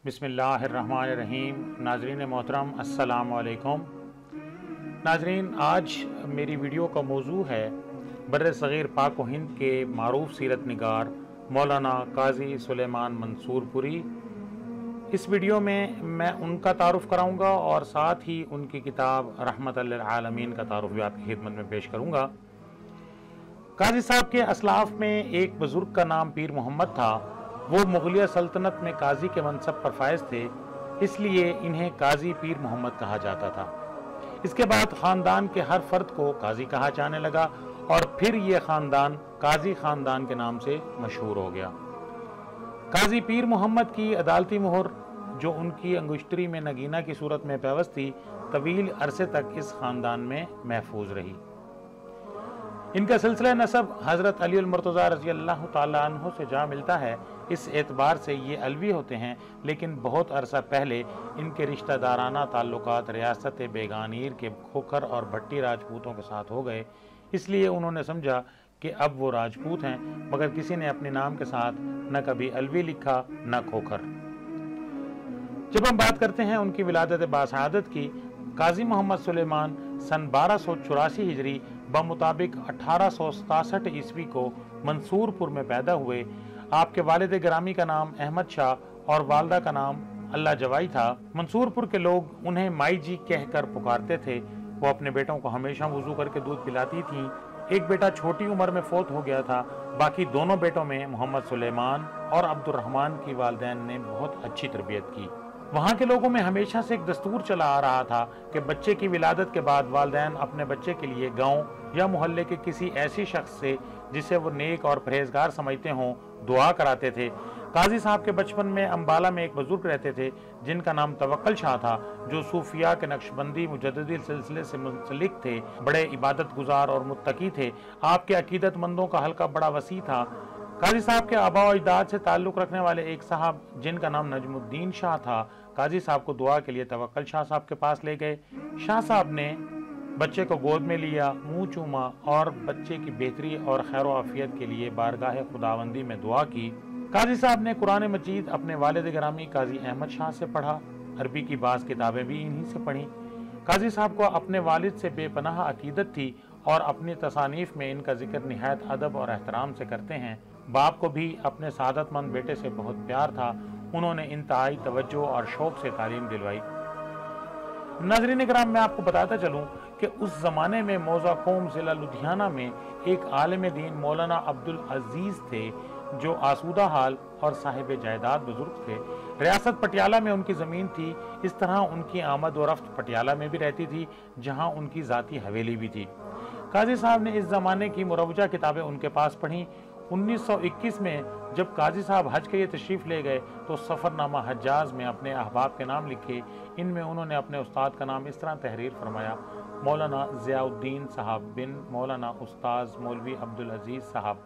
बिस्मिल्लाहिर्रहमानिर्रहीम। नाजरीन मोहतरम अस्सलाम वालेकुम। नाजरीन, आज मेरी वीडियो का मौजू है बर्र सग़ीर पाक व हिंद के मारूफ सीरत निगार मौलाना काजी सुलेमान मंसूरपुरी। इस वीडियो में मैं उनका तारुफ़ कराऊंगा और साथ ही उनकी किताब रहमतल लिल आलमीन का तारुफ़ भी आपकी खिदमत में पेश करूंगा। काजी साहब के असलाफ में एक बुज़ुर्ग का नाम पीर मोहम्मद था। वो मुग़लिया सल्तनत में काजी के मनसब पर फायज थे, इसलिए इन्हें काजी पीर मोहम्मद कहा जाता था। इसके बाद ख़ानदान के हर फर्द को काजी कहा जाने लगा और फिर ये ख़ानदान काजी ख़ानदान के नाम से मशहूर हो गया। काजी पीर मोहम्मद की अदालती मोहर, जो उनकी अंगुश्तरी में नगीना की सूरत में पेवस्त थी, तवील अरसे तक इस ख़ानदान में महफूज रही। इनका सिलसिला नसब हज़रत अली मुर्तज़ा रज़ी अल्लाह तआला अन्हु से जा मिलता है। इस एतबार से ये अलवी होते हैं, लेकिन बहुत अरसा पहले इनके रिश्तेदाराना ताल्लुकात रियासत बेगानीर के खोखर और भट्टी राजपूतों के साथ हो गए। इसलिए उन्होंने समझा कि अब वो राजपूत हैं, मगर किसी ने अपने नाम के साथ न कभी अलवी लिखा न खोखर। जब हम बात करते हैं उनकी विलादत बासआदत की, काजी मोहम्मद सुलेमान सन 1284 हिजरी बमुताबिक 1867 ईस्वी को मंसूरपुर में पैदा हुए। आपके वालिद गिरामी का नाम अहमद शाह और वालदा का नाम अल्लाह जवाई था। मंसूरपुर के लोग उन्हें माई जी कहकर पुकारते थे। वो अपने बेटों को हमेशा वुजू करके दूध पिलाती थीं। एक बेटा छोटी उम्र में फौत हो गया था। बाकी दोनों बेटों में मोहम्मद सुलेमान और अब्दुर्रहमान की वालिदैन ने बहुत अच्छी तरबियत की। वहाँ के लोगों में हमेशा से एक दस्तूर चला आ रहा था कि बच्चे की विलादत के बाद वालिदैन अपने बच्चे के लिए गांव या मोहल्ले के किसी ऐसी शख्स से जिसे वो नेक और परहेजगार समझते हों दुआ कराते थे। काजी साहब के बचपन में अम्बाला में एक बुजुर्ग रहते थे जिनका नाम तवक्कल शाह था, जो सूफिया के नक्शबंदी मुजद्दिदी सिलसिले से मुंसलिक थे। बड़े इबादत गुजार और मुत्तकी थे। आपके अकीदतमंदों का हल्का बड़ा वसी था। काजी साहब के आबा और अजदाद से ताल्लुक़ रखने वाले एक साहब जिनका नाम नजमुद्दीन शाह था, काजी साहब को दुआ के लिए तवक्कल शाह साहब के पास ले गए। शाह साहब ने बच्चे को गोद में लिया, मुंह चूमा और बच्चे की बेहतरी और खैर आफियत के लिए बारगाह खुदावंदी में दुआ की। काजी साहब ने कुरान मजीद अपने वालिद गिरामी काजी अहमद शाह से पढ़ा। अरबी की बाज़ किताबें भी इन्हीं से पढ़ी। काजी साहब को अपने वालिद से बेपनाह अकीदत थी और अपनी तसानीफ में इनका जिक्र निहायत अदब और एहतराम से करते हैं। बाप को भी अपने सादतमंद बेटे से बहुत प्यार था। उन्होंने इंतहाई तवज्जो और शौक से तालीम दिलवाई। नाज़रीन इकराम, मैं आपको बताता चलूँ कि उस ज़माने में मौज़ा कौम ज़िला लुधियाना में एक आलिम दीन मौलाना अब्दुल अजीज़ थे, जो आसूदा हाल और साहिब जायदाद बुजुर्ग थे। रियासत पटियाला में उनकी ज़मीन थी। इस तरह उनकी आमद व रफ्त पटियाला में भी रहती थी, जहाँ उनकी ज़ाती हवेली भी थी। काजी साहब ने इस ज़माने की मुरवजा किताबें उनके पास पढ़ीं। 1921 में जब काजी साहब हज के लिए तशरीफ़ ले गए तो सफ़रनामा हज्जाज में अपने अहबाब के नाम लिखे। इनमें उन्होंने अपने उस्ताद का नाम इस तरह तहरीर फरमाया: मौलाना ज़ियाउद्दीन साहब बिन मौलाना उस्ताज मौलवी अब्दुल अजीज़ साहब,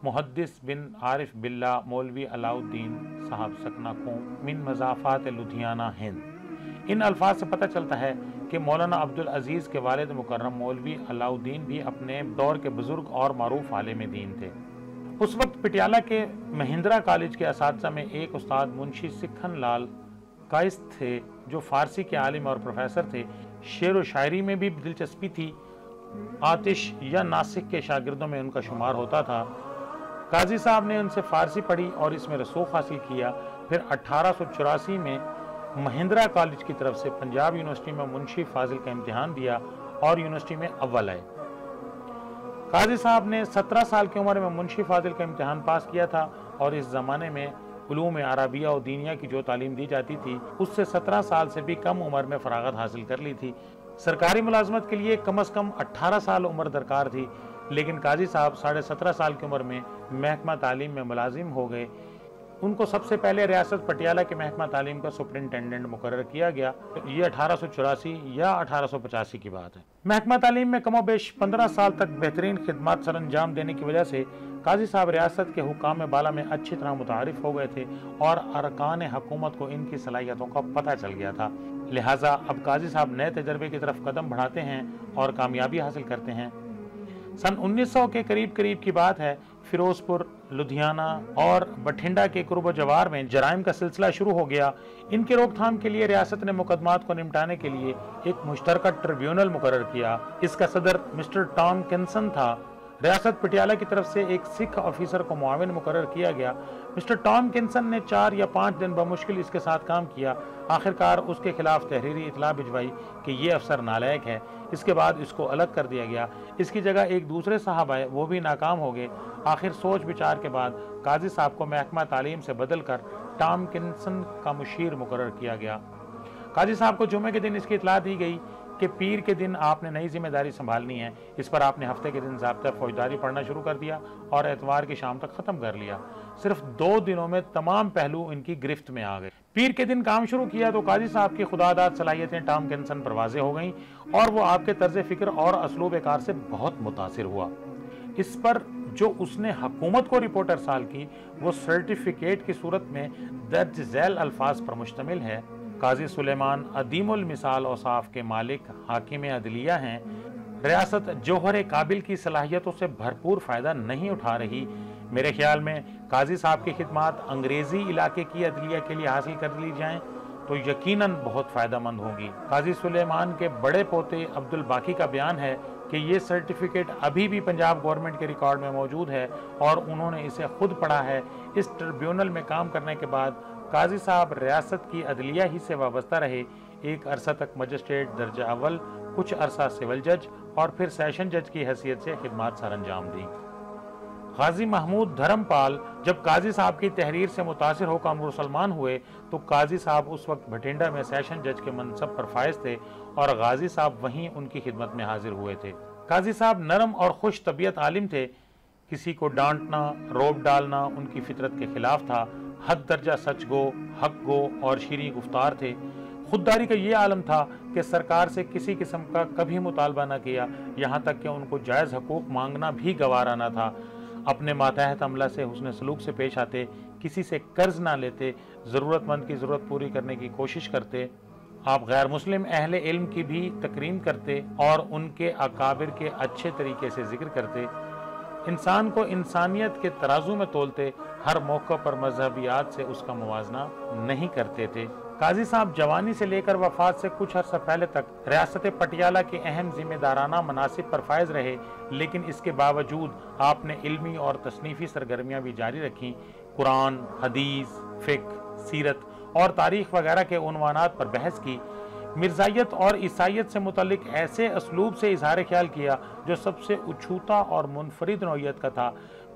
मुहद्दिस बिन आरिफ बिल्ला मौलवी अलाउद्दीन साहब सकना कौम मिन मज़ाफ़ात लुधियाना हिंद। इन अल्फाज से पता चलता है कि मौलाना अब्दुल अजीज़ के वालिद मुकर्रम मौलवी अलाउद्दीन भी अपने दौर के बुजुर्ग और मारूफ आलिम दीन थे। उस वक्त पटियाला के महिंद्रा कॉलेज के असातिज़ा में एक उस्ताद मुंशी सिखन लाल काइस्त थे, जो फ़ारसी के आलिम और प्रोफेसर थे। शेर व शायरी में भी दिलचस्पी थी। आतिश या नासिक के शागिर्दों में उनका शुमार होता था। काजी साहब ने उनसे फ़ारसी पढ़ी और इसमें रसूख हासिल किया। फिर 1884 में महिंद्रा कॉलेज की तरफ से पंजाब यूनिवर्सिटी में मुंशी फाजिल का इम्तिहान दिया और यूनिवर्सिटी में अव्वल आए। काजी साहब ने 17 साल की उम्र में मुंशी फाजिल का इम्तिहान पास किया था और इस ज़माने में उलूम अरबिया और दीनिया की जो तालीम दी जाती थी, उससे 17 साल से भी कम उम्र में फ़रागत हासिल कर ली थी। सरकारी मुलाजमत के लिए कम अज़ कम 18 साल उम्र दरकार थी, लेकिन काजी साहब 17.5 साल की उम्र में महकमा तालीम में मुलाजिम हो गए। उनको सबसे पहले रियासत पटियाला के महकमा तालीम का सुपरिटेंडेंट मुकर्रर किया गया। ये 1884 या 1885 की बात है। महकमा तालीम में कमोबेश 15 साल तक बेहतरीन खिदमत सर अंजाम देने की वजह से काजी साहब रियासत के हुकाम बाला में अच्छी तरह मुतारिफ हो गए थे और अरकान हुकूमत को इनकी सलाहियतों का पता चल गया था। लिहाजा अब काजी साहब नए तजर्बे की तरफ कदम बढ़ाते हैं और कामयाबी हासिल करते हैं। सन 1900 के करीब की बात है फिरोजपुर, लुधियाना और बठिंडा के कुर्ब जवार में जराइम का सिलसिला शुरू हो गया। इनकी रोकथाम के लिए रियासत ने मुकदमात को निपटाने के लिए एक मुश्तरका ट्रिब्यूनल मुकर्रर किया। इसका सदर मिस्टर टॉम किन्सन था। रियासत पटियाला की तरफ से एक सिख ऑफिसर को मुआविन मुकर्रर किया गया। मिस्टर टॉम किन्सन ने 4 या 5 दिन बमुश्किल इसके साथ काम किया। आखिरकार उसके खिलाफ तहरीरी इतला भिजवाई कि ये अफसर नालायक है। इसके बाद इसको अलग कर दिया गया। इसकी जगह एक दूसरे साहब आए, वो भी नाकाम हो गए। आखिर सोच विचार के बाद काजी साहब को महकमा तालीम से बदल कर टॉम किन्सन का मुशीर मुकर्रर किया गया। काजी साहब को जुमे के दिन इसकी इतला दी गई कि पीर के दिन आपने नई जिम्मेदारी संभालनी है। इस पर आपने हफ्ते के दिन ज़ाब्ता फौजदारी पढ़ना शुरू कर दिया और एतवार की शाम तक ख़त्म कर लिया। सिर्फ 2 दिनों में तमाम पहलू इनकी गिरफ्त में आ गए। पीर के दिन काम शुरू किया तो काजी साहब की खुदादाद सलाहियतें टॉम किन्सन पर वाज़े हो गईं और वो आपके तर्ज फ़िक्र और असलूब कार से बहुत मुतासिर हुआ। इस पर जो उसने हुकूमत को रिपोर्ट अरसाल की वो सर्टिफिकेट की सूरत में दर्ज झैल अल्फाज पर मुश्तमिल है। काजी सुलेमान अदीमुल मिसाल औसाफ के मालिक हाकिम अदलिया हैं। रियासत जौहर काबिल की सलाहियतों से भरपूर फ़ायदा नहीं उठा रही। मेरे ख्याल में काजी साहब की खिदमात अंग्रेज़ी इलाके की अदलिया के लिए हासिल कर ली जाएं तो यकीनन बहुत फ़ायदेमंद होंगी। काजी सुलेमान के बड़े पोते अब्दुल बाकी का बयान है कि ये सर्टिफिकेट अभी भी पंजाब गवर्नमेंट के रिकॉर्ड में मौजूद है और उन्होंने इसे खुद पढ़ा है। इस ट्रिब्यूनल में काम करने के बाद काजी साहब रियासत की अदलिया ही से वाबस्ता रहे। एक अरसा तक मजिस्ट्रेट दर्जा अव्वल, कुछ अरसा सिविल जज और फिर सेशन जज की हैसियत से खिदमात सर अंजाम दी। गाजी महमूद धर्मपाल जब काजी साहब की तहरीर से मुतासिर होकर मुसलमान हुए तो काजी साहब उस वक्त भटिंडा में सेशन जज के मनसब पर फायज थे और गाजी साहब वहीं उनकी खिदमत में हाजिर हुए थे। काजी साहब नरम और खुश तबीयत आलिम थे। किसी को डांटना, रोब डालना उनकी फितरत के खिलाफ था। हद दर्जा सच गो, हक गो और शीरीं गुफ्तार थे। खुददारी का ये आलम था कि सरकार से किसी किस्म का कभी मुतालबा न किया, यहाँ तक कि उनको जायज़ हकूक मांगना भी गवारा न था। अपने मातहत अमला से हुस्न सलूक से पेश आते, किसी से कर्ज ना लेते, ज़रूरतमंद की ज़रूरत पूरी करने की कोशिश करते। आप गैर मुस्लिम अहले इल्म की भी तकरीम करते और उनके अकाबिर के अच्छे तरीके से जिक्र करते। इंसान को इंसानियत के तराजू में तोलते, हर मौके पर मजहबियात से उसका मुवाजना नहीं करते थे। काजी साहब जवानी से लेकर वफात से कुछ अर्सा पहले तक रियासत पटियाला के अहम जिम्मेदाराना मनासिब पर फायज रहे, लेकिन इसके बावजूद आपने इल्मी और तसनीफ़ी सरगर्मियाँ भी जारी रखीं। कुरान, हदीस, फ़िक़्ह, सीरत और तारीख़ वगैरह के उन्वानात पर बहस की। मिर्ज़ाइयत और ईसाइयत से मुतल्लिक ऐसे असलूब से इजहार ख्याल किया जो सबसे उछूता और मुनफरिद नौइयत का था।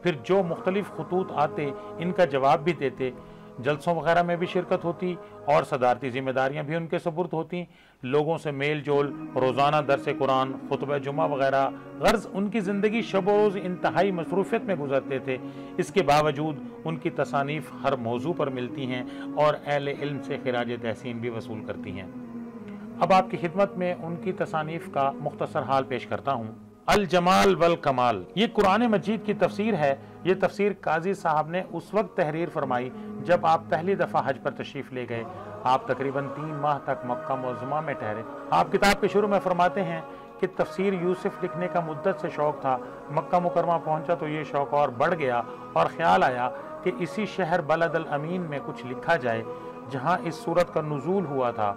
फिर जो मुख्तलिफ खतूत आते इनका जवाब भी देते। जलसों वगैरह में भी शिरकत होती और सदारती जिम्मेदारियां भी उनके सुपुर्द होती। लोगों से मेल जोल, रोज़ाना दरस कुरान, खुतबा जुमा वगैरह, गर्ज उनकी ज़िंदगी शब रोज़ इंतहाई मसरूफियत में गुजरते थे। इसके बावजूद उनकी तसानीफ़ हर मौजू पर मिलती हैं और अहले इल्म से खिराज तहसीन भी वसूल करती हैं। अब आपकी खिदमत में उनकी तसानीफ़ का मुख्तसर हाल पेश करता हूँ। अल जमाल वल कमाल, ये कुरान मजीद की तफसीर है। ये तफसीर काजी साहब ने उस वक्त तहरीर फरमाई जब आप पहली दफ़ा हज पर तशरीफ़ ले गए। आप तकरीबन 3 माह तक मक्का मुअज़्ज़मा में ठहरे। आप किताब के शुरू में फरमाते हैं कि तफसीर यूसुफ लिखने का मुद्दत से शौक़ था। मक्का मुकरमा पहुँचा तो ये शौक़ और बढ़ गया और ख्याल आया कि इसी शहर बलद अल अमीन में कुछ लिखा जाए जहाँ इस सूरत का नुज़ूल हुआ था।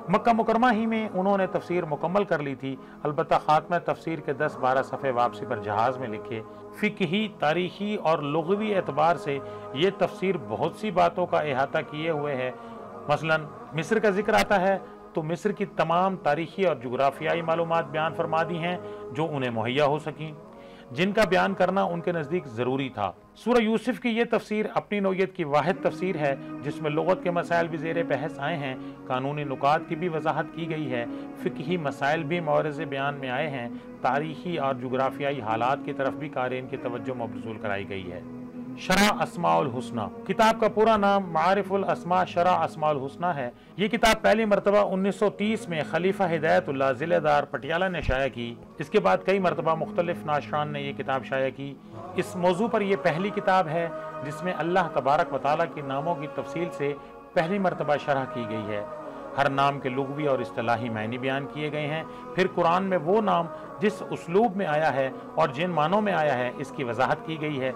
मक्का मुकरमा ही में उन्होंने तफसीर मुकम्मल कर ली थी। अलबत्ता खात्मा तफसीर के 10-12 सफ़े वापसी पर जहाज़ में लिखे। फ़िक़ही, तारीख़ी और लुग़वी एतबार से ये तफसीर बहुत सी बातों का अहाता किए हुए है। मसलन मिस्र का जिक्र आता है तो मिस्र की तमाम तारीख़ी और जुग़राफ़ियाई मालूमात बयान फरमा दी हैं जो उन्हें मुहैया हो सकें, जिनका बयान करना उनके नज़दीक ज़रूरी था। सूरह यूसुफ की ये तफसीर अपनी नौइयत की वाहिद तफसीर है जिसमें लुग़त के मसाइल भी ज़ेर बहस आए हैं, कानूनी नुकात की भी वजाहत की गई है, फ़िक़ही मसाइल भी मौरज़े बयान में आए हैं, तारीख़ी और जुग़राफ़ियाई हालात की तरफ भी क़ारीन की तवज्जो मबज़ूल कराई गई है। शरह अस्माउल हुस्ना, किताब का पूरा नाम मारिफुल अस्मा शरह अस्माउल हुस्ना है। ये किताब पहली मरतबा 1930 में खलीफा हिदायतुल्लाह ज़िलेदार पटियाला ने शाया की। इसके बाद कई मरतबा मुख्तलिफ नाशरान ने ये किताब शाया की। इस मौजू पर यह पहली किताब है जिसमें अल्लाह तबारक व तआला के नामों की तफसील से पहली मरतबा शरह की गई है। हर नाम के लुग़वी और इस्तिलाही मायने बयान किए गए हैं। फिर कुरान में वो नाम जिस उसलूब में आया है और जिन मानों में आया है इसकी वजाहत की गई है।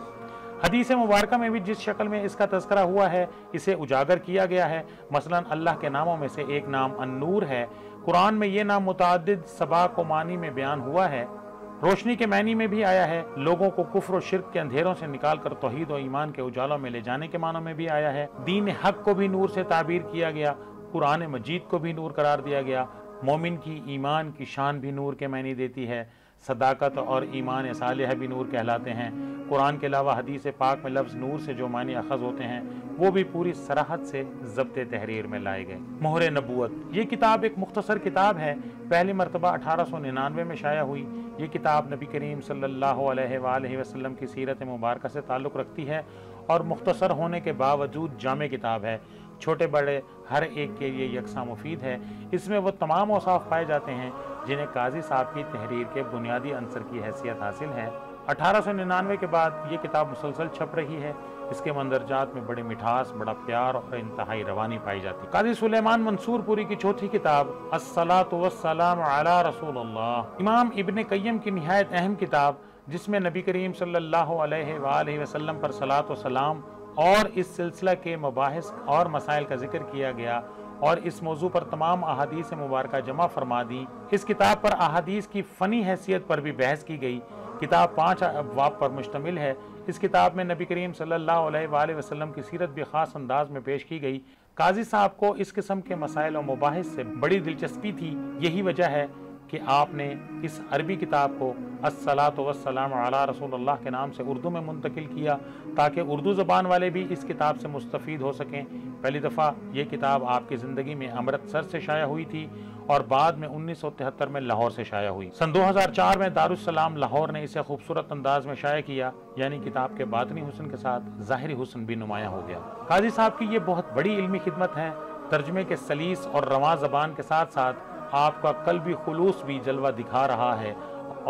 حدیث مبارکہ میں بھی جس شکل میں اس کا تذکرہ ہوا ہے اسے اجاگر کیا گیا ہے۔ مثلا اللہ کے ناموں میں سے ایک نام النور ہے۔ قرآن میں یہ نام متعدد سباق و معنی میں بیان ہوا ہے۔ روشنی کے معنی میں بھی آیا ہے، لوگوں کو کفر و شرک کے اندھیروں سے نکال کر توحید و ایمان کے اجالوں میں لے جانے کے معنوں میں بھی آیا ہے۔ دین حق کو بھی نور سے تعبیر کیا گیا، قرآن مجید کو بھی نور قرار دیا گیا۔ مومن کی ایمان کی شان بھی نور کے معنی دیتی ہے۔ صداقت اور ایمان صالحہ بھی نور کہلاتے ہیں۔ قرآن کے علاوہ حدیث پاک میں لفظ نور سے جو معنی اخذ ہوتے ہیں وہ بھی پوری صراحت سے ضبط تحریر میں لائے گئے۔ مہر نبوت، یہ کتاب ایک مختصر کتاب ہے، پہلی مرتبہ 1899 میں شائع ہوئی۔ یہ کتاب نبی کریم صلی اللہ علیہ وآلہ وسلم کی سیرت مبارکہ سے تعلق رکھتی ہے اور مختصر ہونے کے باوجود جامع کتاب ہے، چھوٹے بڑے ہر ایک کے لیے یکساں مفید ہے۔ اس میں وہ تمام اوصاف پائے جاتے ہیں جنہیں قاضی صاحب کی تحریر کے بنیادی عنصر کی حیثیت حاصل ہے۔ 1899 کے بعد یہ کتاب مسلسل چھپ رہی ہے۔ اس کے مندرجات میں بڑی مٹھاس، بڑا پیار اور انتہائی روانی پائی جاتی ہے۔ قاضی سلیمان منصور پوری کی چوتھی کتاب الصلاۃ والسلام علی رسول اللہ، امام ابن قیم کی نہایت اہم کتاب، جس میں نبی کریم صلی اللہ علیہ وآلہ وسلم پر صلاۃ و سلام اور اس سلسلہ کے مباحث اور مسائل کا ذکر کیا گیا اور اس موضوع پر تمام احادیث مبارکہ جمع فرما دی۔ اس کتاب پر احادیث کی فنی حیثیت پر بھی بحث کی گئی۔ کتاب 5 ابواب پر مشتمل ہے۔ اس کتاب میں نبی کریم صلی اللہ علیہ وآلہ وسلم کی سیرت بھی خاص انداز میں پیش کی گئی۔ قاضی صاحب کو اس قسم کے مسائل و مباحث سے بڑی دلچسپی تھی، یہی وجہ ہے کہ آپ نے اس عربی کتاب کو الصلاۃ والسلام علی رسول اللہ کے نام سے اردو میں منتقل کیا تاکہ اردو زبان والے بھی اس کتاب سے مستفید ہو سکیں۔ پہلی دفعہ یہ کتاب آپ کی زندگی میں امرتسر سے شائع ہوئی تھی اور بعد میں 1973 میں لاہور سے شائع ہوئی۔ سن 2004 میں دارالسلام لاہور نے اسے خوبصورت انداز میں شائع کیا، یعنی کتاب کے باطنی حسن کے ساتھ ظاہری حسن بھی نمایاں ہو گیا۔ قاضی صاحب کی یہ بہت بڑی علمی خدمت ہے۔ ترجمے کے سلیس اور رواں زبان کے ساتھ ساتھ آپ کا قلبی خلوص بھی جلوہ دکھا رہا ہے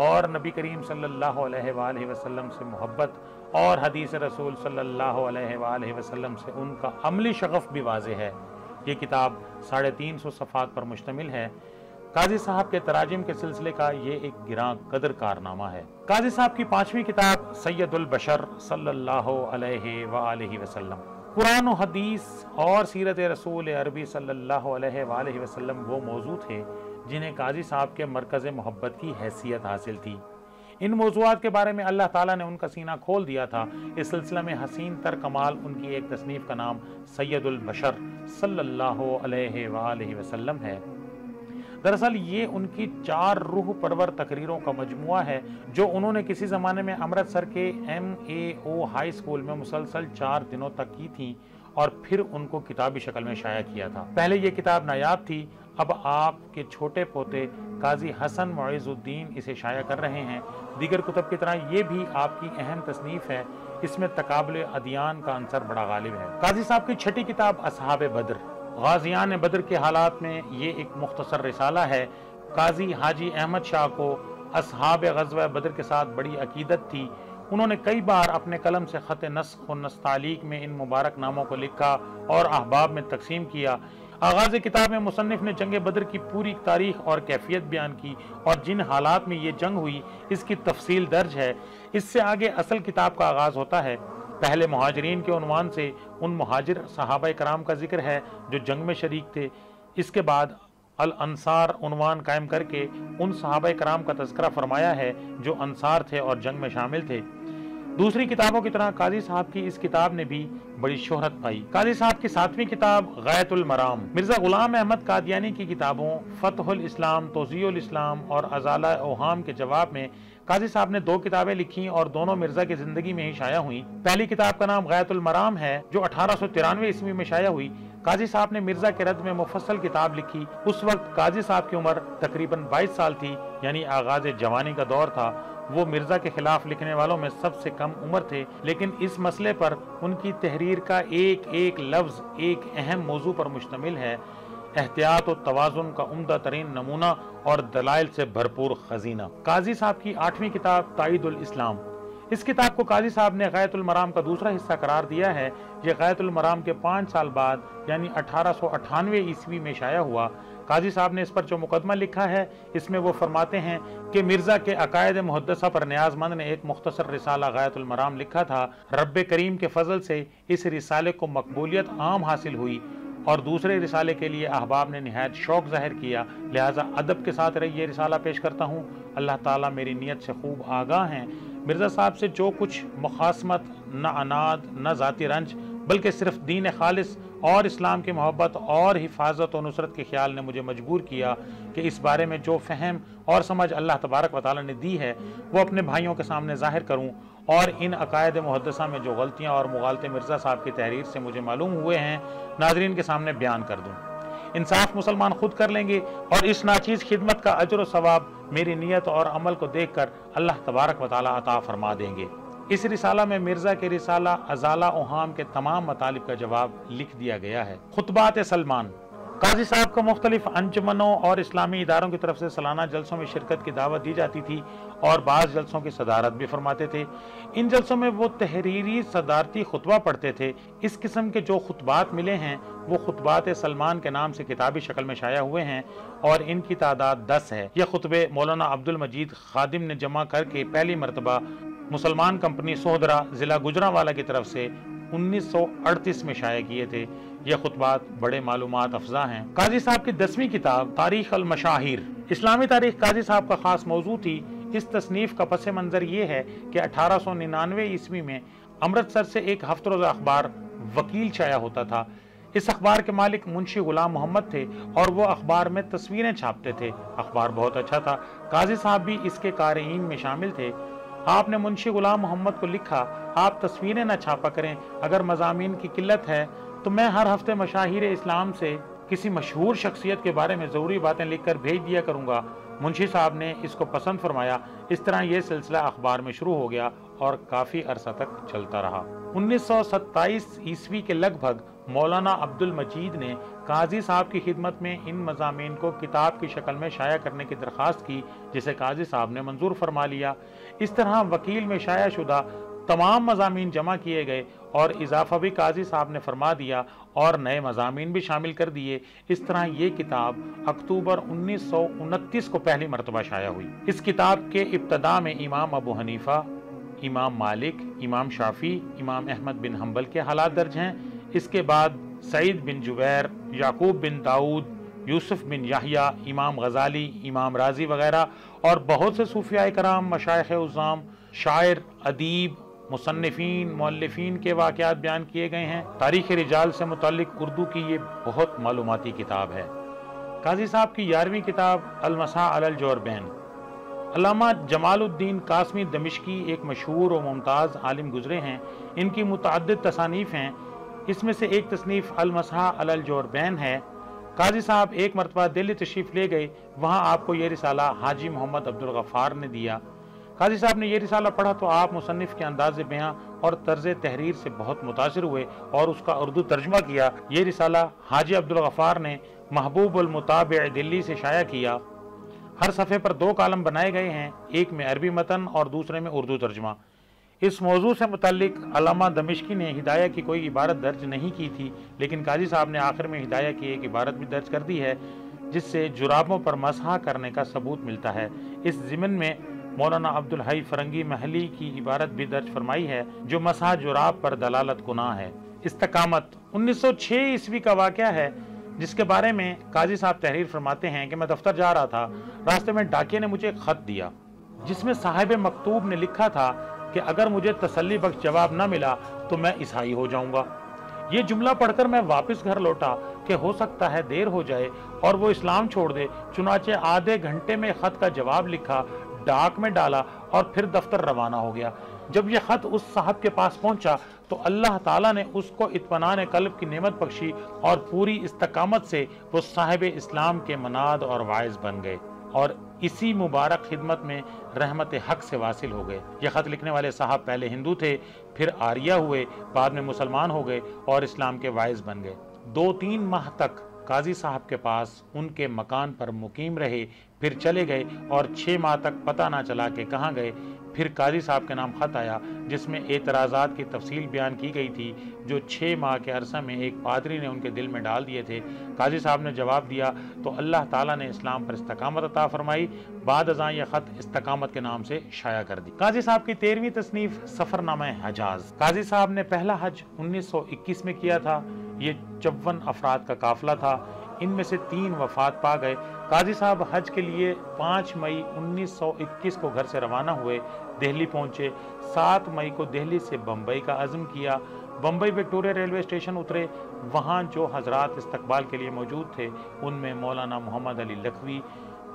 اور نبی کریم صلی اللہ علیہ وآلہ وسلم سے محبت اور حدیث رسول صلی اللہ علیہ وآلہ وسلم سے ان کا عملی شغف بھی واضح ہے۔ یہ کتاب 350 صفحات پر مشتمل ہے۔ قاضی صاحب کے تراجم کے سلسلے کا یہ ایک گراں قدر کارنامہ ہے۔ قاضی صاحب کی 5ویں کتاب سید البشر صلی اللہ علیہ وآلہ وسلم، قرآن و حدیث اور سیرت رسول عربی صلی اللہ علیہ وآلہ وسلم وہ موضوع تھے جنہیں قاضی صاحب کے مرکز محبت کی حیثیت حاصل تھی۔ ان موضوعات کے بارے میں اللہ تعالیٰ نے ان کا سینہ کھول دیا تھا۔ اس سلسلہ میں حسین تر کمال ان کی ایک تصنیف کا نام سید البشر صلی اللہ علیہ وآلہ وسلم ہے۔ دراصل یہ ان کی 4 روح پرور تقریروں کا مجموعہ ہے جو انہوں نے کسی زمانے میں امرتسر کے MAO ہائی اسکول میں مسلسل 4 دنوں تک کی تھیں اور پھر ان کو کتابی شکل میں شائع کیا تھا۔ پہلے یہ کتاب نایاب تھی، اب آپ کے چھوٹے پوتے قاضی حسن معیز الدین اسے شائع کر رہے ہیں۔ دیگر کتب کی طرح یہ بھی آپ کی اہم تصنیف ہے۔ اس میں تقابل ادیان کا عنصر بڑا غالب ہے۔ قاضی صاحب کی 6ٹھی کتاب اصحاب بدر، غازیان بدر کے حالات میں یہ ایک مختصر رسالہ ہے۔ قاضی حاجی احمد شاہ کو اصحاب غزوہ بدر کے ساتھ بڑی عقیدت تھی۔ انہوں نے کئی بار اپنے قلم سے خط نسخ و نستعلیق میں ان مبارک ناموں کو لکھا اور احباب میں تقسیم کیا۔ آغاز کتاب میں مصنف نے جنگ بدر کی پوری تاریخ اور کیفیت بیان کی اور جن حالات میں یہ جنگ ہوئی اس کی تفصیل درج ہے۔ اس سے آگے اصل کتاب کا آغاز ہوتا ہے۔ پہلے مہاجرین کے عنوان سے ان مہاجر صحابہ کرام کا ذکر ہے جو جنگ میں شریک تھے۔ اس کے بعد الانصار عنوان قائم کر کے ان صحابہ کرام کا تذکرہ فرمایا ہے جو انصار تھے اور جنگ میں شامل تھے۔ دوسری کتابوں کی طرح قاضی صاحب کی اس کتاب نے بھی بڑی شہرت پائی۔ قاضی صاحب کی 7ویں کتاب غایت المرام، مرزا غلام احمد قادیانی کی کتابوں فتح الاسلام، توضیح الاسلام اور ازالہ اوہام کے جواب میں قاضی صاحب نے 2 کتابیں لکھی اور دونوں مرزا کی زندگی میں ہی شائع ہوئیں۔ پہلی کتاب کا نام غایت المرام ہے جو 1893 عیسوی میں شائع ہوئی۔ قاضی صاحب نے مرزا کے رد میں مفصل کتاب لکھی۔ اس وقت قاضی صاحب کی عمر تقریباً 22 سال تھی، یعنی آغاز جوانی کا دور تھا۔ وہ مرزا کے خلاف لکھنے والوں میں سب سے کم عمر تھے، لیکن اس مسئلے پر ان کی تحریر کا ایک ایک لفظ ایک اہم موضوع پر مشتمل ہے، احتیاط و توازن کا عمدہ ترین نمونہ اور دلائل سے بھرپور خزینہ۔ قاضی صاحب کی 8ویں کتاب تائید الاسلام، इस किताब को काजी साहब ने गायतुल मराम का दूसरा हिस्सा करार दिया है। यह गायतुल मराम के 5 साल बाद यानी 1898 ईस्वी में शाया हुआ। काजी साहब ने इस पर जो मुकदमा लिखा है, इसमें वो फरमाते हैं कि मिर्ज़ा के अकायद मुहद्दसा पर नियाज़मंद ने एक मुख्तसर रिसाला गायतुल मराम लिखा था। रब्बे करीम के फजल से इस रिसाले को मकबूलियत आम हासिल हुई और दूसरे रिसाले के लिए अहबाब ने निहायत शौक़ ज़ाहिर किया, लिहाजा अदब के साथ ये रिसाला पेश करता हूँ। अल्लाह ताला मेरी नीयत से खूब आगाह हैं। मिर्ज़ा साहब से जो कुछ मुखासमत, न अनाद, न ज़ाती रंज, बल्कि सिर्फ दीन खालिस और इस्लाम की मोहब्बत और हिफाजत और नुसरत के ख्याल ने मुझे मजबूर किया कि इस बारे में जो फ़हम और समझ अल्लाह तबारक व तआला ने दी है वो अपने भाइयों के सामने ज़ाहिर करूँ और इन अकायद मुहद्दसा में जो गलतियाँ और मुगालते मिर्ज़ा साहब की तहरीर से मुझे मालूम हुए हैं नाज़रीन के सामने बयान कर दूँ। इंसाफ मुसलमान खुद कर लेंगे और इस नाचीज़ खिदमत का अजर व सवाब मेरी नीयत और अमल को देख कर अल्लाह तबारक व तआला अता फरमा देंगे। इस रिसाला में मिर्ज़ा के रिसाला अज़ाला ओहाम के तमाम मतालिब का जवाब लिख दिया गया है। खुतबात सलमान। काजी साहब को मुख्तलिफ अंजुमनों और इस्लामी इदारों की तरफ से सालाना जलसों में शिरकत की दावत दी जाती थी और बाज़ जलसों की सदारत भी फरमाते थे। इन जलसों में वो तहरीरी सदारती खुतबा पढ़ते थे। इस किस्म के जो खुतबात मिले हैं वो खुतबात सलमान के नाम से किताबी शक्ल में शाया हुए हैं और इनकी तादाद 10 है। ये खुतबे मौलाना अब्दुल मजीद खादिम ने जमा करके पहली मरतबा मुसलमान कंपनी सोहदरा ज़िला गुजरांवाला की तरफ से 1938 में शाया किए थे। यह खुतबात बड़े मालूमात अफजा हैं। काजी साहब की 10वीं किताब तारीख अल मशाहिर। इस्लामी तारीख काजी साहब का खास मौजू थी। इस तसनीफ का पस मंज़र ये है कि 1899 ईस्वी में अमृतसर से एक हफ्तरोज़ा अखबार वकील शाया होता था। इस अखबार के मालिक मुंशी गुलाम मोहम्मद थे और वो अखबार में तस्वीरें छापते थे। अखबार बहुत अच्छा था। काजी साहब भी इसके क़ारीन में शामिल थे। आपने मुंशी गुलाम मोहम्मद को लिखा, आप तस्वीरें न छापा करें, अगर मज़ामीन की किल्लत है तो मैं हर हफ्ते मशाहिर इस्लाम से किसी मशहूर शख्सियत के बारे में ज़रूरी बातें लिखकर भेज दिया करूँगा। मुंशी साहब ने इसको पसंद फरमाया। इस तरह यह सिलसिला अखबार में शुरू हो गया और काफ़ी अरसा तक चलता रहा। 1927 ईस्वी के लगभग मौलाना अब्दुल मजीद ने काजी साहब की खिदमत में इन मज़ामीन को किताब की शक्ल में शाया करने की दरख्वास्त की, जिसे काजी साहब ने मंजूर फरमा लिया। इस तरह वकील में शाया शुदा तमाम मज़ामीन जमा किए गए और इजाफा भी काजी साहब ने फरमा दिया और नए मज़ामीन भी शामिल कर दिए। इस तरह ये किताब अक्टूबर 1929 को पहली मरतबा शाया हुई। इस किताब के इब्तदा में इमाम अबू हनीफा, इमाम मालिक, इमाम शाफी, इमाम अहमद बिन हम्बल के हालात दर्ज हैं। इसके बाद सईद बिन जुबैर, याकूब बिन दाऊद, यूसुफ बिन याहिया, इमाम गजाली, इमाम राजी वगैरह और बहुत से सूफिया कराम, मशाइख उज़्ज़ाम, शायर, अदीब, मुसन्निफीन, मुअल्लिफीन के वाक़यात बयान किए गए हैं। तारीख़ रिजाल से मुताल्लिक़ उर्दू की ये बहुत मालूमाती किताब है। काजी साहब की 11वीं किताब अल-मसा अलल जोरबैन। अल्लामा जमालुद्दीन कासमी दमिश्की एक मशहूर और मुमताज़ आलिम गुज़रे हैं। इनकी मुतअद्दिद तसानीफ़ हैं। इसमें से एक तसनीफ़ अल-मसा अलल जोरबैन है। काजी साहब एक मरतबा दिल्ली तशरीफ़ ले गए। वहाँ आपको ये रिसाला हाजी मोहम्मद अब्दुल गफ़ार ने दिया। काजी साहब ने यह रिसाला पढ़ा तो आप मुसन्निफ़ के अंदाज़े बयां और तर्ज़ तहरीर से बहुत मुतासिर हुए और उसका उर्दू तर्जुमा किया। ये रिसाला हाजी अब्दुल गफ़ार ने महबूब उल मुताबिअ दिल्ली से शाया किया। हर सफ़े पर 2 कालम बनाए गए हैं, एक में अरबी मतन और दूसरे में उर्दू तर्जुमा। इस मौजू से मुतल्लिक अल्लामा दमिश्की ने हिदाया की कोई इबारत दर्ज नहीं की थी, लेकिन काजी साहब ने आखिर में हिदाया की एक इबारत भी दर्ज कर दी है, जिससे जुराबों पर मसहा करने का सबूत मिलता है। इस ज़िमन में मौलाना अब्दुल हई फरंगी महली की इबारत भी दर्ज फरमाई है, जो मसहा जुराब पर दलालत गुनाह है। इस्तकामत 1906 ईस्वी का वाक़या है, जिसके बारे में काजी साहब तहरीर फरमाते हैं कि मैं दफ्तर जा रहा था, रास्ते में डाकिये ने मुझे एक ख़त दिया जिसमें साहिब मकतूब ने लिखा था कि अगर मुझे तसल्ली बख्श जवाब न मिला तो मैं ईसाई हो जाऊंगा। ये जुमला पढ़कर मैं वापस घर लौटा कि हो सकता है देर हो जाए और वो इस्लाम छोड़ दे। चुनाचे आधे घंटे में ख़त का जवाब लिखा, डाक में डाला और फिर दफ्तर रवाना हो गया। जब यह ख़त उस साहब के पास पहुंचा तो अल्लाह ताला ने उसको इत्मीनान क़ल्ब की नेमत बख्शी और पूरी इस्तकामत से वो साहिब इस्लाम के मनाद और वाइज बन गए और इसी मुबारक खिदमत में रहमत हक से वासिल हो गए। यह ख़त लिखने वाले साहब पहले हिंदू थे, फिर आर्या हुए, बाद में मुसलमान हो गए और इस्लाम के वाइज बन गए। 2-3 माह तक काजी साहब के पास उनके मकान पर मुकीम रहे, फिर चले गए और 6 माह तक पता ना चला कि कहाँ गए। फिर काजी साहब के नाम खत आया जिसमें एतराज़ात की तफसील बयान की गई थी जो 6 माह के अरसा में एक पादरी ने उनके दिल में डाल दिए थे। काजी साहब ने जवाब दिया तो अल्लाह ताला ने इस्लाम पर इस्तकामत अता फरमाई। बाद अज़ां यह खत इस्तकामत के नाम से शाया कर दी। काजी साहब की 13वीं तसनीफ सफरनामा हजाज। काजी साहब ने पहला हज 1921 में किया था। ये 54 अफराद का काफिला था, इनमें से 3 वफात पा गए। काजी साहब हज के लिए 5 मई 1921 को घर से रवाना हुए, दिल्ली पहुंचे। 7 मई को दिल्ली से बम्बई का अज़्म किया। बम्बई विक्टोरिया रेलवे स्टेशन उतरे। वहां जो हजरात इस्तकबाल के लिए मौजूद थे उनमें मौलाना मोहम्मद अली लखवी,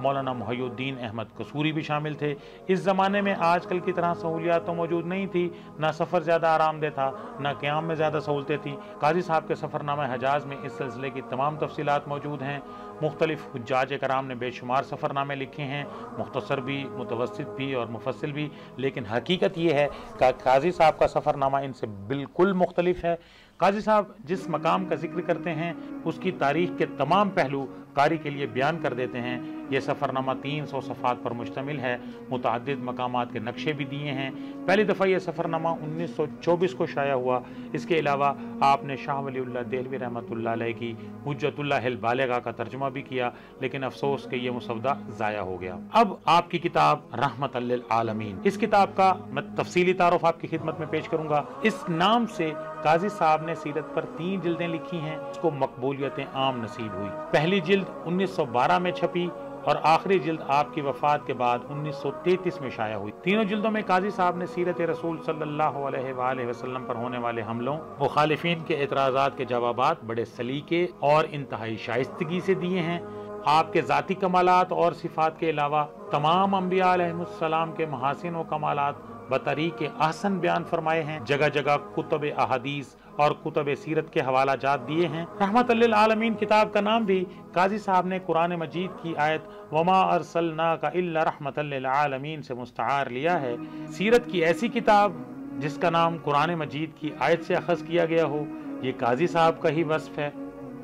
मौलाना मुहय्यिद्दीन अहमद कसूरी भी शामिल थे। इस ज़माने में आजकल की तरह सहूलियात तो मौजूद नहीं थी, ना सफ़र ज़्यादा आरामदेह था, ना क़याम में ज़्यादा सहूलतें थीं। काजी साहब के सफ़रनामा हजाज में इस सिलसिले की तमाम तफसीलात मौजूद हैं। मुख्तलिफ हुज्जाज कराम ने बेशुमार सफ़रनामे लिखे हैं, मुख्तसर भी, मुतवस्सित भी और मुफस्सिल भी, लेकिन हकीकत ये है कि काजी साहब का सफ़रनामा इनसे बिल्कुल मुख्तलिफ है। काजी साहब जिस मकाम का जिक्र करते हैं उसकी तारीख के तमाम पहलू कारी के लिए बयान कर देते हैं। यह सफ़रनामा 300 सफ़ात पर मुश्तमिल है, मुतअद्दिद मकामात के नक्शे भी दिए हैं। पहली दफ़ा यह सफ़रनामा 1924 को शाया हुआ। इसके अलावा आपने शाह वलीउल्लाह देहलवी रहमतुल्लाह अलैह की हुज्जतुल्लाहिल बालिगा का तर्जुमा भी किया, लेकिन अफसोस कि यह मुसवदा ज़ाया हो गया। अब आपकी किताब रहमतल लिल आलमीन, इस किताब का मैं तफसीली तारुफ आपकी खिदमत में पेश करूँगा। इस नाम से काजी साहब ने सीरत पर 3 जिल्दें लिखी हैं, उसको मकबूलियत आम नसीब हुई। पहली जिल्द 1912 में छपी और आखिरी जिल्द आपकी वफात के बाद 1933 में शाया हुई। तीनों जिल्दों में काजी साहब ने सीरत रसूल सल्लल्लाहु अलैहि वसल्लम पर होने वाले हमलों, मुखालिफिन के एतराज़ात के जवाबात बड़े सलीके और इंतहाई शाइस्तगी से दिए हैं। आपके ज़ाती कमालात और सिफात के अलावा तमाम अंबिया अलैहिमुस्सलाम के महासिन व कमालात बतरीक़ अहसन बयान फरमाए हैं। जगह जगह कुतुब अहादीस और कुतुब सीरत के हवाला जात दिए हैं। रहमतल लिल आलमीन किताब का नाम भी काजी साहब ने कुरान मजीद की आयत वमा अरसलनाका इल्ला रहमतल लिल आलमीन से मुस्तआर लिया है। सीरत की ऐसी किताब जिसका नाम कुरान मजीद की आयत से अखज़ किया गया हो, ये काजी साहब का ही वस्फ है।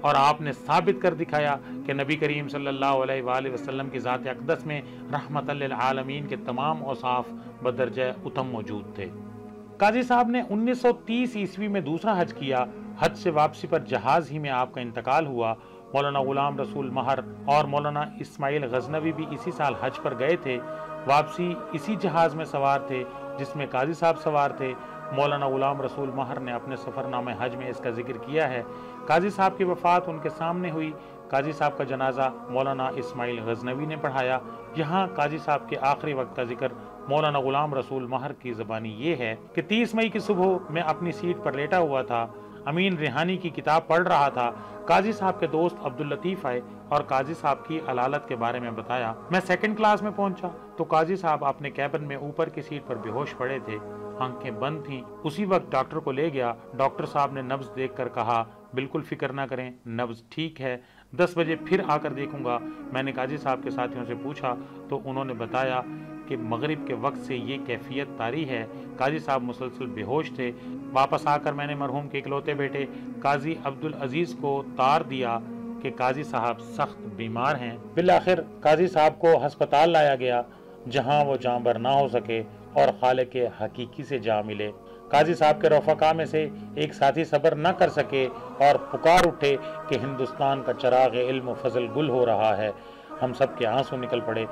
और आपने साबित कर दिखाया कि नबी करीम सल्लल्लाहु अलैहि वसल्लम की ज़ात अक़दस में रहमतल लिल आलमीन के तमाम औसाफ बदरजा उतम मौजूद थे। काजी साहब ने 1930 ईस्वी में दूसरा हज किया। हज से वापसी पर जहाज़ ही में आपका इंतकाल हुआ। मौलाना गुलाम रसूल महर और मौलाना इस्माइल गजनवी भी इसी साल हज पर गए थे। वापसी इसी जहाज़ में सवार थे जिसमें काजी साहब सवार थे। मौलाना गुलाम रसूल महर ने अपने सफ़रनामे हज में इसका जिक्र किया है। काजी साहब की वफ़ात उनके सामने हुई। काजी साहब का जनाजा मौलाना इस्माइल गजनवी ने पढ़ाया। यहाँ काजी साहब के आखिरी वक्त का जिक्र मौलाना गुलाम रसूल महर की ज़बानी ये है कि 30 मई की सुबह मैं अपनी सीट पर लेटा हुआ था, अमीन रिहानी की किताब पढ़ रहा था। काजी साहब के दोस्त अब्दुल लतीफ़ आए और काजी साहब की अलालत के बारे में बताया। मैं 2nd क्लास में पहुंचा तो काजी साहब अपने कैबिन में ऊपर की सीट पर बेहोश पड़े थे, आंखें बंद थीं। उसी वक्त डॉक्टर को ले गया। डॉक्टर साहब ने नब्ज देखकर कहा, बिल्कुल फिक्र ना करें, नब्ज ठीक है, 10 बजे फिर आकर देखूंगा। मैंने काजी साहब के साथियों से पूछा तो उन्होंने बताया कि मगरिब के वक्त से ये कैफियत तारी है। काजी साहब मुसलसल बेहोश थे। वापस आकर मैंने मरहूम के इकलौते बेटे काजी अब्दुल अजीज को तार दिया कि काजी साहब सख्त बीमार हैं। बिलाखिर काजी साहब को हस्पताल लाया गया जहां वो जांबर ना हो सके और खालिक के हकीकी से जा मिले। काजी साहब के रफ़क़ा में से एक साथी सब्र न कर सके और पुकार उठे कि हिंदुस्तान का चराग इल्म फजल गुल हो रहा है। हम सब के आंसू निकल पड़े।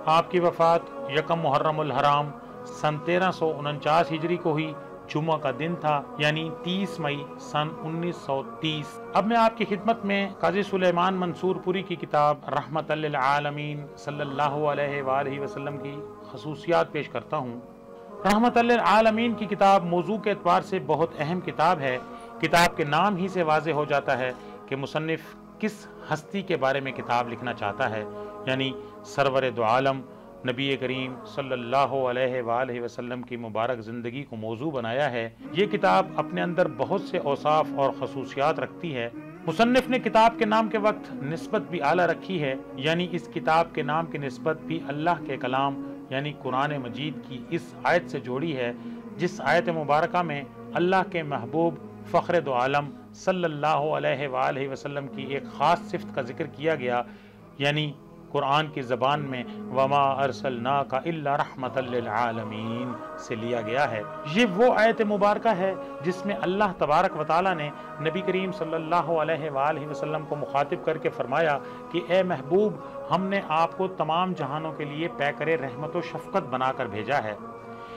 आपकी वफ़ात यकम मुहर्रमुल हराम सन 1349 हिजरी को हुई। जुम्मा का दिन था, यानी 30 मई सन 1930। अब मैं आपकी खिदमत में काजी सुलेमान मंसूरपुरी की किताब रहमतल लिल आलमीन सल्लल्लाहु अलैहि वसल्लम की खसूसियात पेश करता हूँ। रहमतल लिल आलमीन की किताब मौजू के एतबार से बहुत अहम किताब है। किताब के नाम ही से वाज़े हो जाता है कि मुसन्निफ किस हस्ती के बारे में किताब लिखना चाहता है, यानी सरवर दो आलम नबी करीम सल्लल्लाहु अलैहि वसल्लम की मुबारक ज़िंदगी को मौजू बनाया है। ये किताब अपने अंदर बहुत से औसाफ और खसूसियात रखती है। मुसन्निफ ने किताब के नाम के वक्त निस्बत भी आला रखी है, यानी इस किताब के नाम की निस्बत भी अल्लाह के कलाम यानी कुरान मजीद की इस आयत से जोड़ी है, जिस आयत मुबारका में अल्लाह के महबूब फ़ख्र दो आलम सल्लल्लाहु अलैहि वसल्लम की एक ख़ास सिफ़त का जिक्र किया गया, यानी قرآن کی زبان میں وما ارسلناک الا رحمۃ للعالمین سے لیا گیا ہے۔ یہ وہ آیت مبارکہ ہے جس میں اللہ تبارک و تعالیٰ نے نبی کریم صلی اللہ علیہ وآلہ وسلم کو مخاطب کر کے فرمایا کہ اے محبوب، ہم نے آپ کو تمام جہانوں کے لیے پیکر رحمت و شفقت بنا کر بھیجا ہے۔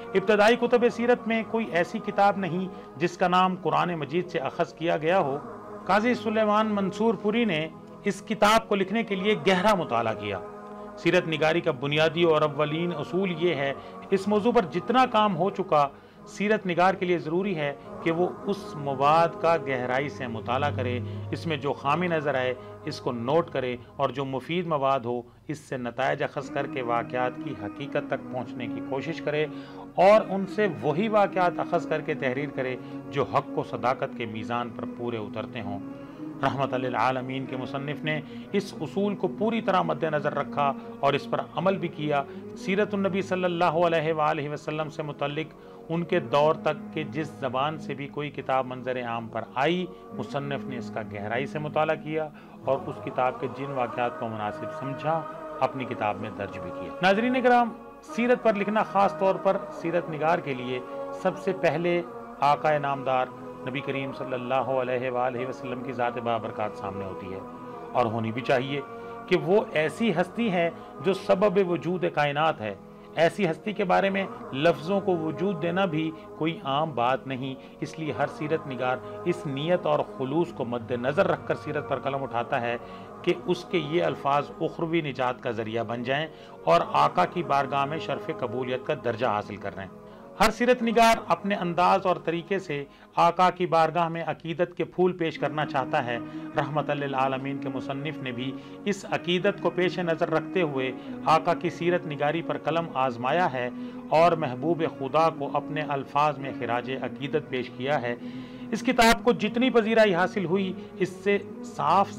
ابتدائی کتب سیرت میں کوئی ایسی کتاب نہیں جس کا نام قرآن مجید سے اخذ کیا گیا ہو۔ قاضی سلیمان منصور پوری نے اس کتاب کو لکھنے کے لیے گہرا مطالعہ کیا۔ سیرت نگاری کا بنیادی اور اولین اصول یہ ہے، اس موضوع پر جتنا کام ہو چکا، سیرت نگار کے لیے ضروری ہے کہ وہ اس مواد کا گہرائی سے مطالعہ کرے، اس میں جو خامی نظر آئے اس کو نوٹ کرے، اور جو مفید مواد ہو اس سے نتائج اخذ کر کے واقعات کی حقیقت تک پہنچنے کی کوشش کرے، اور ان سے وہی واقعات اخذ کر کے تحریر کرے جو حق و صداقت کے میزان پر پورے اترتے ہوں۔ رحمت للعالمین کے مصنف نے اس اصول کو پوری طرح مد نظر رکھا اور اس پر عمل بھی کیا۔ سیرت النبی صلی اللہ علیہ وآلہ وسلم سے متعلق ان کے دور تک کہ جس زبان سے بھی کوئی کتاب منظر عام پر آئی، مصنف نے اس کا گہرائی سے مطالعہ کیا اور اس کتاب کے جن واقعات کو مناسب سمجھا اپنی کتاب میں درج بھی کیا۔ ناظرین کرام، سیرت پر لکھنا خاص طور پر سیرت نگار کے لیے سب سے پہلے آقا نامدار نبی کریم صلی اللہ علیہ وآلہ وسلم کی ذات بابرکات سامنے ہوتی ہے، اور ہونی بھی چاہیے کہ وہ ایسی ہستی ہے جو سبب وجود کائنات ہے۔ ایسی ہستی کے بارے میں لفظوں کو وجود دینا بھی کوئی عام بات نہیں، اس لیے ہر سیرت نگار اس نیت اور خلوص کو مد نظر رکھ کر سیرت پر قلم اٹھاتا ہے کہ اس کے یہ الفاظ اخروی نجات کا ذریعہ بن جائیں اور آقا کی بارگاہ میں شرف قبولیت کا درجہ حاصل کر رہے ہیں۔ ہر سیرت نگار اپنے انداز اور طریقے سے آقا کی بارگاہ میں عقیدت کے پھول پیش کرنا چاہتا ہے۔ رحمت للعالمین کے مصنف نے بھی اس عقیدت کو پیش نظر رکھتے ہوئے آقا کی سیرت نگاری پر قلم آزمایا ہے اور محبوب خدا کو اپنے الفاظ میں خراج عقیدت پیش کیا ہے۔ اس کتاب کو جتنی پذیرائی حاصل ہوئی، اس سے صاف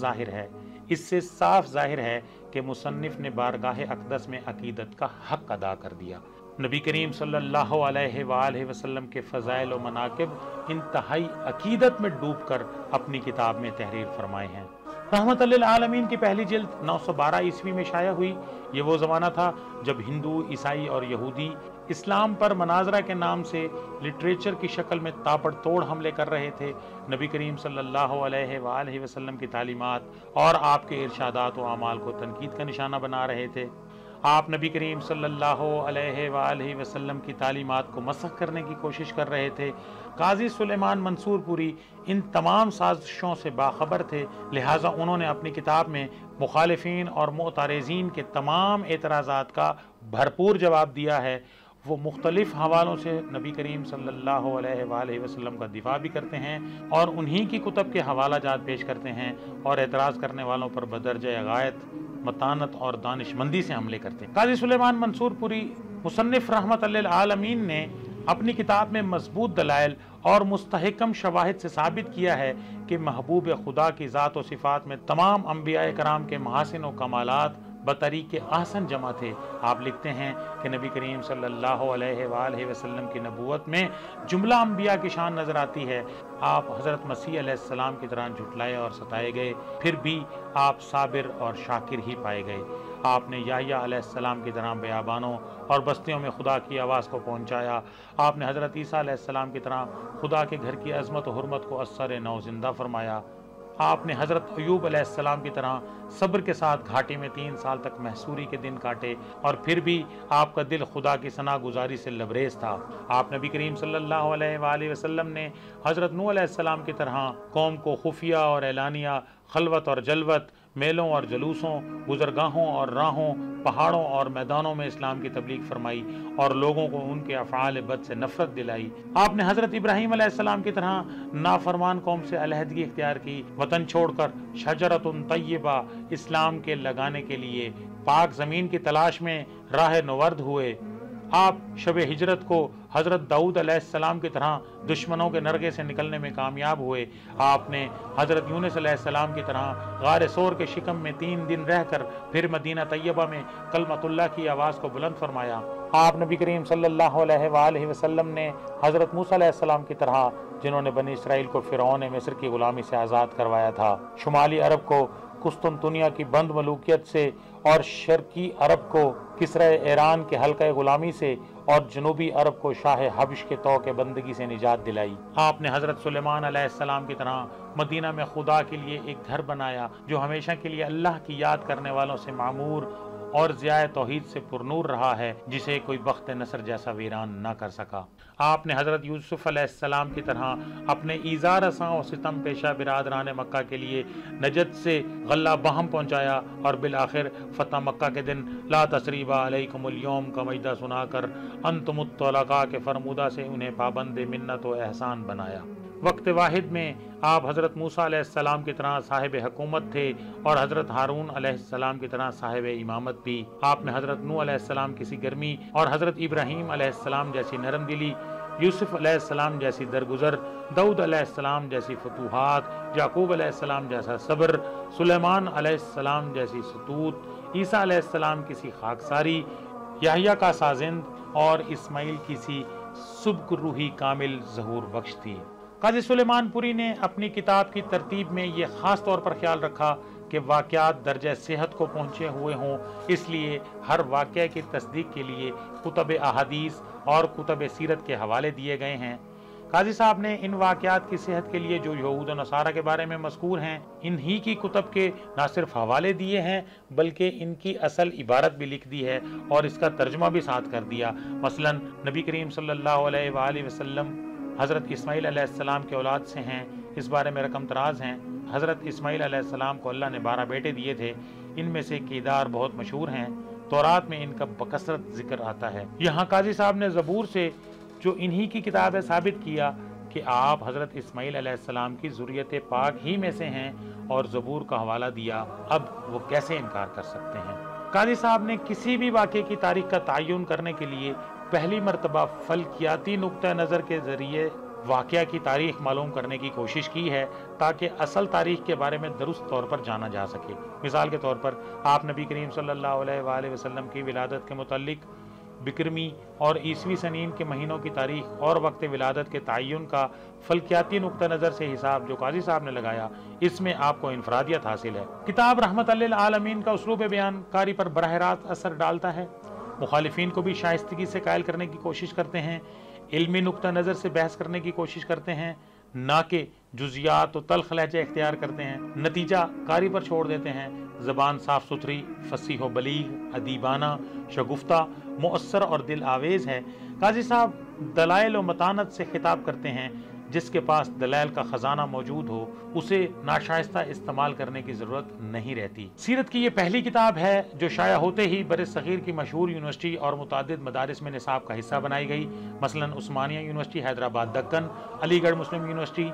ظاہر ہے کہ مصنف نے بارگاہ اقدس میں عقیدت کا حق ادا کر دیا۔ نبی کریم صلی اللہ علیہ وآلہ وسلم کے فضائل و مناقب انتہائی عقیدت میں ڈوب کر اپنی کتاب میں تحریر فرمائے ہیں۔ رحمت للعالمین کی پہلی جلد 912 عیسوی میں شائع ہوئی۔ یہ وہ زمانہ تھا جب ہندو، عیسائی اور یہودی اسلام پر مناظرہ کے نام سے لٹریچر کی شکل میں تاپڑ توڑ حملے کر رہے تھے۔ نبی کریم صلی اللہ علیہ وآلہ وسلم کی تعلیمات اور آپ کے ارشادات و اعمال کو تنقید کا نشانہ بنا رہے تھے۔ آپ نبی کریم صلی اللہ علیہ وآلہ وسلم کی تعلیمات کو مسخ کرنے کی کوشش کر رہے تھے۔ قاضی سلیمان منصور پوری ان تمام سازشوں سے باخبر تھے، لہٰذا انہوں نے اپنی کتاب میں مخالفین اور معترضین کے تمام اعتراضات کا بھرپور جواب دیا ہے۔ وہ مختلف حوالوں سے نبی کریم صلی اللہ علیہ وآلہ وسلم کا دفاع بھی کرتے ہیں اور انہی کی کتب کے حوالہ جات پیش کرتے ہیں اور اعتراض کرنے والوں پر بدرجہ غایت متانت اور دانش مندی سے حملے کرتے ہیں۔ قاضی سلیمان منصور پوری مصنف رحمت للعالمین نے اپنی کتاب میں مضبوط دلائل اور مستحکم شواہد سے ثابت کیا ہے کہ محبوب خدا کی ذات و صفات میں تمام انبیاء کرام کے محاسن و کمالات بطریق احسن جمع تھے۔ آپ لکھتے ہیں کہ نبی کریم صلی اللہ علیہ وآلہ وسلم کی نبوت میں جملہ انبیاء کی شان نظر آتی ہے۔ آپ حضرت مسیح علیہ السلام کی طرح جھٹلائے اور ستائے گئے، پھر بھی آپ صابر اور شاکر ہی پائے گئے۔ آپ نے یحییٰ علیہ السلام کی طرح بیابانوں اور بستیوں میں خدا کی آواز کو پہنچایا۔ آپ نے حضرت عیسیٰ علیہ السلام کی طرح خدا کے گھر کی عظمت و حرمت کو اثر نو زندہ فرمایا۔ آپ نے حضرت ایوب علیہ السلام کی طرح صبر کے ساتھ گھاٹی میں 3 سال تک محصوری کے دن کاٹے، اور پھر بھی آپ کا دل خدا کی ثنا گزاری سے لبریز تھا۔ آپ نبی کریم صلی اللہ علیہ وآلہ وسلم نے حضرت نوح علیہ السلام کی طرح قوم کو خفیہ اور اعلانیہ، خلوت اور جلوت، میلوں اور جلوسوں، گزرگاہوں اور راہوں، پہاڑوں اور میدانوں میں اسلام کی تبلیغ فرمائی اور لوگوں کو ان کے افعال بد سے نفرت دلائی۔ آپ نے حضرت ابراہیم علیہ السلام کی طرح نافرمان قوم سے علیحدگی اختیار کی، وطن چھوڑ کر شجرۃ طیبہ اسلام کے لگانے کے لیے پاک زمین کی تلاش میں راہ نورد ہوئے۔ آپ شب ہجرت کو حضرت داؤد علیہ السلام کی طرح دشمنوں کے نرغے سے نکلنے میں کامیاب ہوئے۔ آپ نے حضرت یونس علیہ السلام کی طرح غار ثور کے شکم میں 3 دن رہ کر پھر مدینہ طیبہ میں کلمت اللہ کی آواز کو بلند فرمایا۔ آپ نبی کریم صلی اللہ علیہ وآلہ وسلم نے حضرت موسیٰ علیہ السلام کی طرح، جنہوں نے بنی اسرائیل کو فرعون مصر کی غلامی سے آزاد کروایا تھا، شمالی عرب کو कुस्तुनतुनिया की बंद मलूकियत से और शर्की अरब को किसरा ईरान के हल्का गुलामी से और जनूबी अरब को शाह हबश के तौ के बंदगी से निजात दिलाई। आपने हज़रत सुलेमान अलैहिस्सलाम की तरह मदीना में खुदा के लिए एक घर बनाया जो हमेशा के लिए अल्लाह की याद करने वालों से मामूर और ज़ियाए तौहीद से पुरनूर रहा है, जिसे कोई बख्त नसर जैसा वीरान न कर सका। आपने हज़रत यूसुफ अलैहिस्सलाम की तरह अपने ईज़ा रसां और सितम पेशा बिरादरान मक्का के लिए नजद से गल्ला बहम पहुँचाया और बिलाखिर फ़तह मक्का के दिन ला तसरीबा अलैकुमुल यौम का मजदा सुनाकर अंतुमुत्तलका के फरमूदा से उन्हें पाबंद मिन्नत व एहसान बनाया। वक्त वाहिद में आप हज़रत मूसा अलैहिस्सलाम की तरह साहिब हुकूमत थे और हज़रत हारून अलैहिस्सलाम की तरह साहिब इमामत भी। आपने हज़रत नूह अलैहिस्सलाम की सी गर्मी और हज़रत इब्राहीम अलैहिस्सलाम जैसी नरम दिली, यूसुफ अलैहिस्सलाम जैसी दरगुजर, दाऊद अलैहिस्सलाम जैसी फतूहात, याकूब अलैहिस्सलाम जैसा सब्र, सुलेमान अलैहिस्सलाम जैसी सतूत, ईसा अलैहिस्सलाम की सी खाकसारी, याहिया का साजिंद और इस्माइल की सी सुब्क रूही कामिल ज़हूर बख्श थी। काजी सुलेमानपुरी ने अपनी किताब की तरतीब में ये ख़ास तौर पर ख्याल रखा कि वाक़यात दर्जा सेहत को पहुँचे हुए हों, इसलिए हर वाक़या की तस्दीक के लिए कुतुब अहादीस और कुतुब सीरत के हवाले दिए गए हैं। काजी साहब ने इन वाक़यात की सेहत के लिए जो यहूद और नसारा के बारे में मज़कूर हैं, इन्हीं की कुतुब के न सिर्फ हवाले दिए हैं बल्कि इनकी असल इबारत भी लिख दी है और इसका तर्जुमा भी साथ कर दिया। मसलन नबी करीम सल्लल्लाहु अलैहि वसल्लम हज़रत इस्माइल अलैहिस्सलाम के औलाद से हैं, इस बारे में रकम तराज हैं। हज़रत इस्माइल अलैहिस्सलाम को अल्लाह ने 12 बेटे दिए थे, इनमें से कीदार बहुत मशहूर हैं, तौरात में इनका बकसरत जिक्र आता है। यहाँ काजी साहब ने ज़बूर से जो इन्हीं की किताब है साबित किया कि आप हज़रत इस्माइल अलैहिस्सलाम की ज़ुर्रियत पाक ही में से हैं और ज़बूर का हवाला दिया। अब वो कैसे इनकार कर सकते हैं। काजी साहब ने किसी भी वाक़े की तारीख का तयन करने के लिए पहली मरतबा फल्कियाती नुक्ता नज़र के ज़रिए वाक़या की तारीख मालूम करने की कोशिश की है ताकि असल तारीख के बारे में दुरुस्त तौर पर जाना जा सके। मिसाल के तौर पर आप नबी करीम सल्लल्लाहु अलैहि वसल्लम की विलादत के मुतालिक बिक्रमी और ईसवी सनीन के महीनों की तारीख और वक्त विलादत के तयन का फल्कियाती नुक्ता नज़र से हिसाब जो काजी साहब ने लगाया, इसमें आपको इनफरादियत हासिल है। किताब रहमत लिल आलमीन का उसलूब बयान कारी पर बराह रास्त असर डालता है, मुखालिफिन को भी शाइस्तगी से कायल करने की कोशिश करते हैं, इल्मी नुक्ता नज़र से बहस करने की कोशिश करते हैं, ना कि जुजियात और तल्ख लहजे इख्तियार करते हैं। नतीजा कारी पर छोड़ देते हैं। ज़बान साफ़ सुथरी, फसीह बलीग, अदीबाना, शगुफ्ता, मुअस्सर और दिल आवेज़ है। काजी साहब दलाइल और मतानत से खिताब करते हैं, जिसके पास दलाइल का ख़जाना मौजूद हो उसे नाशाइस्ता इस्तेमाल करने की ज़रूरत नहीं रहती। सीरत की ये पहली किताब है जो शाया होते ही बर सग़ीर की मशहूर यूनिवर्सिटी और मुतादिद मदारिस में निसाब का हिस्सा बनाई गई। मसलन उस्मानिया यूनिवर्सिटी हैदराबाद दक्कन, अलीगढ़ मुस्लिम यूनिवर्सिटी,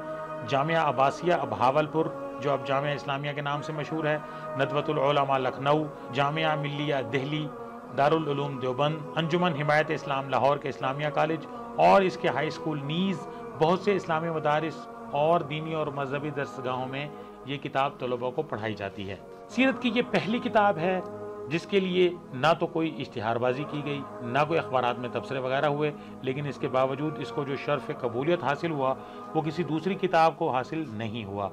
जामिया अब्बासिया भावलपुर जो अब जामिया इस्लामिया के नाम से मशहूर है, नदवतुल उलमा लखनऊ, जामिया मिल्लिया दिल्ली, दारुल उलूम देवबंद, अंजुमन हिमायत इस्लाम लाहौर के इस्लामिया कॉलेज और इसके हाई स्कूल नीज़, बहुत से इस्लामी मदारिस और दीनी और मजहबी दरसगाहों में ये किताब तलबा को पढ़ाई जाती है। सीरत की ये पहली किताब है जिसके लिए ना तो कोई इश्तिहारबाजी की गई, ना कोई अखबारात में तबसरे वगैरह हुए, लेकिन इसके बावजूद इसको जो शर्फ कबूलियत हासिल हुआ वो किसी दूसरी किताब को हासिल नहीं हुआ।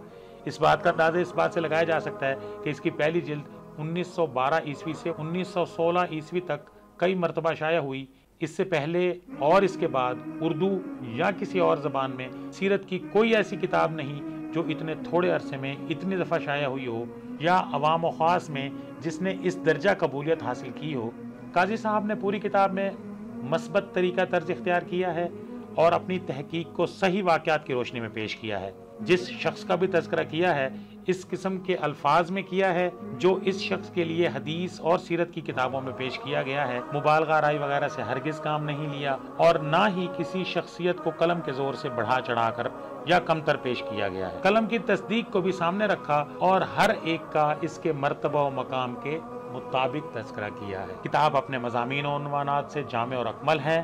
इस बात का अंदाज़ा इस बात से लगाया जा सकता है कि इसकी पहली जिल्द 1912 ईस्वी से 1916 ईस्वी तक कई मरतबा शाया हुई। इससे पहले और इसके बाद उर्दू या किसी और ज़बान में सीरत की कोई ऐसी किताब नहीं जो इतने थोड़े अरसे में इतनी दफ़ा शाया हुई हो या अवाम व ख़ास में जिसने इस दर्जा कबूलियत हासिल की हो। काजी साहब ने पूरी किताब में मस्बत तरीका तर्ज इख्तियार किया है और अपनी तहकीक को सही वाक़यात की रोशनी में पेश किया है। जिस शख्स का भी तज़किरा किया है इस किस्म के अल्फाज में किया है जो इस शख्स के लिए हदीस और सीरत की किताबों में पेश किया गया है। मुबालगा राय वगैरह से हरगिज काम नहीं लिया और ना ही किसी शख्सियत को कलम के जोर से बढ़ा चढ़ाकर या कमतर पेश किया गया है। कलम की तस्दीक को भी सामने रखा और हर एक का इसके मर्तबा व मकाम के मुताबिक तज़किरा किया है। किताब अपने मज़ामीन और उन्वानात से जामे और अकमल है।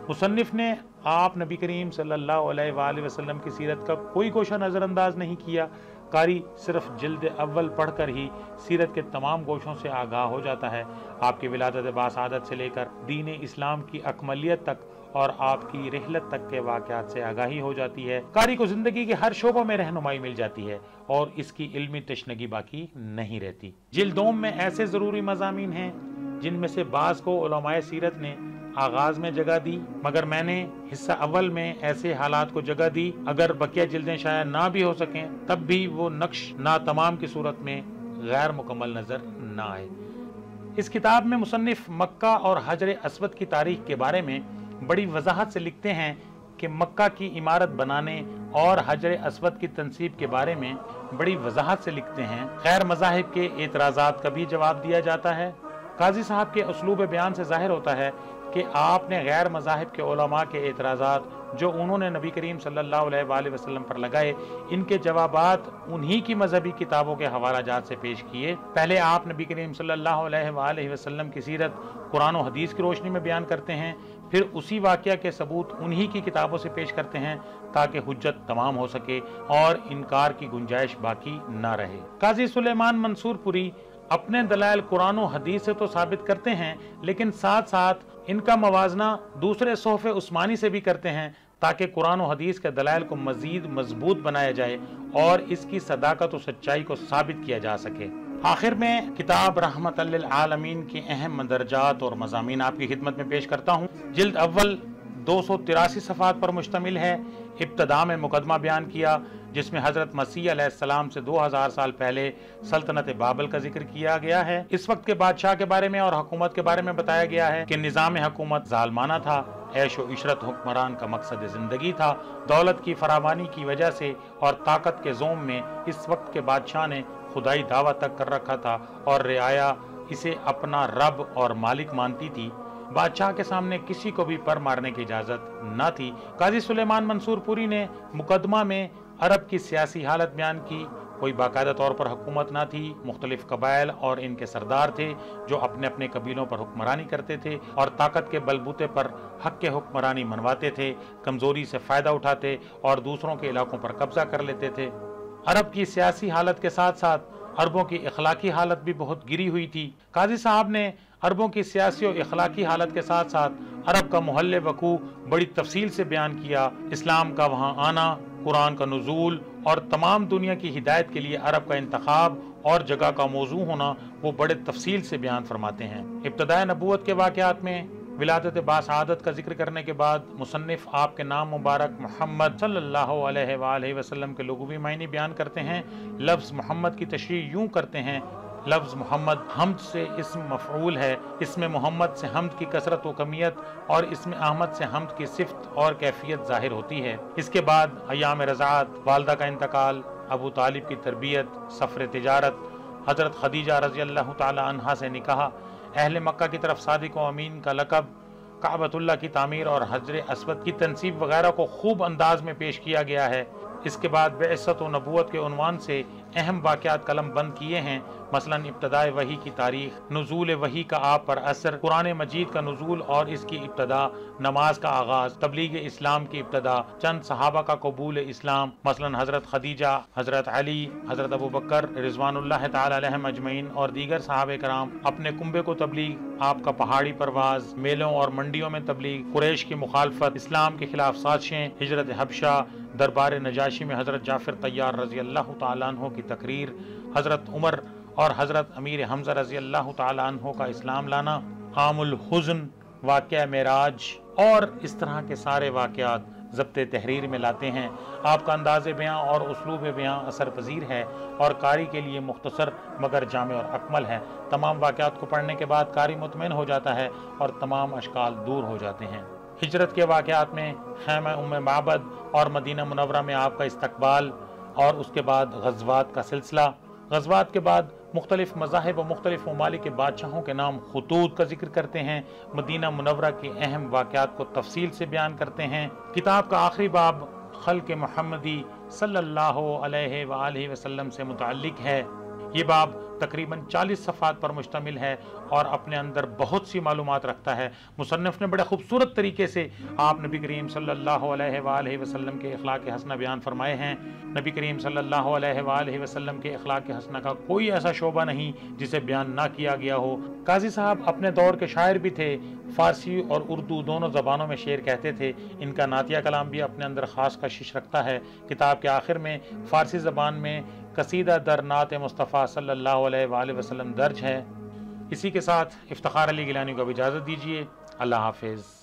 मुसन्निफ ने आप नबी करीम सल्लल्लाहु अलैहि वसल्लम की सीरत का कोई गोशा नज़रअंदाज नहीं किया। कारी सिर्फ जिल्द अव्वल पढ़कर ही सीरत के तमाम गोशों से आगाह हो जाता है। आपकी विलादत बासादत से लेकर दीन इस्लाम की अकमलियत तक اور آپ کی رحلت تک کے واقعات سے آگاہی ہو جاتی ہے۔ قاری کو زندگی کے ہر شعبوں میں رہنمائی مل جاتی ہے اور اس کی علمی تشنگی باقی نہیں رہتی۔ جلد دوم میں ایسے ضروری مضامین ہیں جن میں سے بعض کو علماء سیرت نے آغاز میں جگہ دی، مگر میں نے حصہ اول میں ایسے حالات کو جگہ دی اگر بقیہ جلدیں شاید نہ بھی ہو سکیں تب بھی وہ نقش ناتمام کی صورت میں غیر مکمل نظر نہ آئے۔ اس کتاب میں مصنف مکہ اور حجر اسود کی تاریخ کے بارے میں بڑی وضاحت سے لکھتے ہیں کہ مکہ کی عمارت بنانے اور حجر اسود کی تنصیب کے بارے میں بڑی وضاحت سے لکھتے ہیں۔ غیر مذاہب کے اعتراضات کا بھی جواب دیا جاتا ہے۔ قاضی صاحب کے اسلوب بیان سے ظاہر ہوتا ہے کہ آپ نے غیر مذاہب کے علماء کے اعتراضات جو انہوں نے نبی کریم صلی اللہ علیہ وآلہ وسلم پر لگائے، ان کے جوابات انہی کی مذہبی کتابوں کے حوالہ جات سے پیش کیے۔ پہلے آپ نبی کریم صلی اللہ علیہ وآلہ وسلم کی سیرت قرآن و حدیث کی روشنی میں بیان کرتے ہیں، پھر اسی واقعہ کے ثبوت انہی کی کتابوں سے پیش کرتے ہیں تاکہ حجت تمام ہو سکے اور انکار کی گنجائش باقی نہ رہے۔ قاضی سلیمان منصور پوری اپنے دلائل قرآن و حدیث سے تو ثابت کرتے ہیں، لیکن ساتھ ساتھ ان کا موازنہ دوسرے صحف عثمانی سے بھی کرتے ہیں تاکہ قرآن و حدیث کے دلائل کو مزید مضبوط بنایا جائے اور اس کی صداقت و سچائی کو ثابت کیا جا سکے۔ آخر میں کتاب رحمت للعالمین کی اہم مندرجات اور مضامین آپ کی خدمت میں پیش کرتا ہوں۔ جلد اول 283 صفحات پر مشتمل ہے۔ ابتدا میں مقدمہ بیان کیا جس میں حضرت مسیح علیہ السلام سے 2000 سال پہلے سلطنت بابل کا ذکر کیا گیا ہے۔ اس وقت کے بادشاہ کے بارے میں اور حکومت کے بارے میں بتایا گیا ہے کہ نظام حکومت ظالمانہ تھا، عیش و عشرت حکمران کا مقصد زندگی تھا۔ دولت کی فراوانی کی وجہ سے اور طاقت کے زوم میں اس وقت کے بادشاہ نے خدائی دعویٰ تک کر رکھا تھا اور رعایا اسے اپنا رب اور مالک مانتی تھی۔ بادشاہ کے سامنے کسی کو بھی پر مارنے کی اجازت نہ تھی۔ قاضی سلیمان منصور پوری نے مقدمہ میں عرب کی سیاسی حالت بیان کی۔ کوئی باقاعدہ طور پر حکومت نہ تھی، مختلف قبائل اور ان کے سردار تھے جو اپنے اپنے قبیلوں پر حکمرانی کرتے تھے اور طاقت کے بلبوتے پر حق کے حکمرانی منواتے تھے، کمزوری سے فائدہ اٹھاتے اور دوسروں کے علاقوں پر قبضہ کر لیتے تھے۔ عرب کی سیاسی حالت کے ساتھ ساتھ عربوں کی اخلاقی حالت بھی بہت گری ہوئی تھی۔ قاضی صاحب نے عربوں کی سیاسی اور اخلاقی حالت کے ساتھ ساتھ عرب کا محل وقوع بڑی تفصیل سے بیان کیا۔ اسلام کا وہاں آنا، قرآن کا نزول اور تمام دنیا کی ہدایت کے لیے عرب کا انتخاب اور جگہ کا موضوع ہونا وہ بڑے تفصیل سے بیان فرماتے ہیں۔ ابتدائے نبوت کے واقعات میں ولادت باسعادت کا ذکر کرنے کے بعد مصنف آپ کے نام مبارک محمد صلی اللہ علیہ وآلہ وسلم کے لغوی معنی بیان کرتے ہیں۔ لفظ محمد کی تشریح یوں کرتے ہیں: لفظ محمد حمد سے اسم مفعول ہے۔ اسم محمد سے حمد کی کثرت و کمیت اور اسم احمد سے حمد کی صفت اور کیفیت ظاہر ہوتی ہے۔ اس کے بعد ایام رضاعت، والدہ کا انتقال، ابو طالب کی تربیت، سفر تجارت، حضرت خدیجہ رضی اللہ تعالی عنہا سے نکاح، اہل مکہ کی طرف صادق و امین کا لقب، کعبۃ اللہ کی تعمیر اور حجر اسود کی تنصیب وغیرہ کو خوب انداز میں پیش کیا گیا ہے۔ اس کے بعد بعثت و نبوت کے عنوان سے اہم واقعات قلم بند کیے ہیں، مثلا ابتداء وحی کی تاریخ، نزول وحی کا آپ پر اثر، قرآن مجید کا نزول اور اس کی ابتدا، نماز کا آغاز، تبلیغ اسلام کی ابتدا، چند صحابہ کا قبول اسلام، مثلا حضرت خدیجہ، حضرت علی، حضرت ابو بکر رضوان اللہ تعالی علیہم اجمعین اور دیگر صحابہ کرام، اپنے کنبے کو تبلیغ، آپ کا پہاڑی پرواز، میلوں اور منڈیوں میں تبلیغ، قریش کی مخالفت، اسلام کے خلاف سازشیں، ہجرت حبشہ، دربار نجاشی میں حضرت جعفر طیار رضی اللہ تعالیٰ عنہ کی تقریر، حضرت عمر اور حضرت امیر حمزہ رضی اللہ تعالیٰ عنہ کا اسلام لانا، عام الحزن، واقعہ معراج اور اس طرح کے سارے واقعات ضبط تحریر میں لاتے ہیں۔ آپ کا انداز بیاں اور اسلوب بیاں اثر پذیر ہے اور قاری کے لیے مختصر مگر جامع اور اکمل ہے۔ تمام واقعات کو پڑھنے کے بعد قاری مطمئن ہو جاتا ہے اور تمام اشکال دور ہو جاتے ہیں۔ ہجرت کے واقعات میں خیمہ ام معبد اور مدینہ منورہ میں آپ کا استقبال اور اس کے بعد غزوات کا سلسلہ، غزوات کے بعد مختلف مذاہب و مختلف ممالک کے بادشاہوں کے نام خطوط کا ذکر کرتے ہیں، مدینہ منورہ کے اہم واقعات کو تفصیل سے بیان کرتے ہیں۔ کتاب کا آخری باب خلق محمدی صلی اللہ علیہ وآلہ وسلم سے متعلق ہے۔ یہ باب تقریباً 40 صفحات پر مشتمل ہے اور اپنے اندر بہت سی معلومات رکھتا ہے۔ مصنف نے بڑے خوبصورت طریقے سے آپ نبی کریم صلی اللہ علیہ وآلہ وسلم کے اخلاق حسنہ بیان فرمائے ہیں۔ نبی کریم صلی اللہ علیہ وآلہ وسلم کے اخلاق حسنہ کا کوئی ایسا شعبہ نہیں جسے بیان نہ کیا گیا ہو۔ قاضی صاحب اپنے دور کے شاعر بھی تھے، فارسی اور اردو دونوں زبانوں میں شعر کہتے تھے۔ ان کا نعتیہ کلام بھی اپنے اندر خاص کشش رکھتا ہے۔ کتاب کے آخر میں فارسی زبان میں قصیدہ در نعت مصطفیٰ صلی اللہ علیہ وآلہ وسلم درج ہے۔ اسی کے ساتھ افتخار علی گیلانی کو اجازت دیجیے۔ اللہ حافظ۔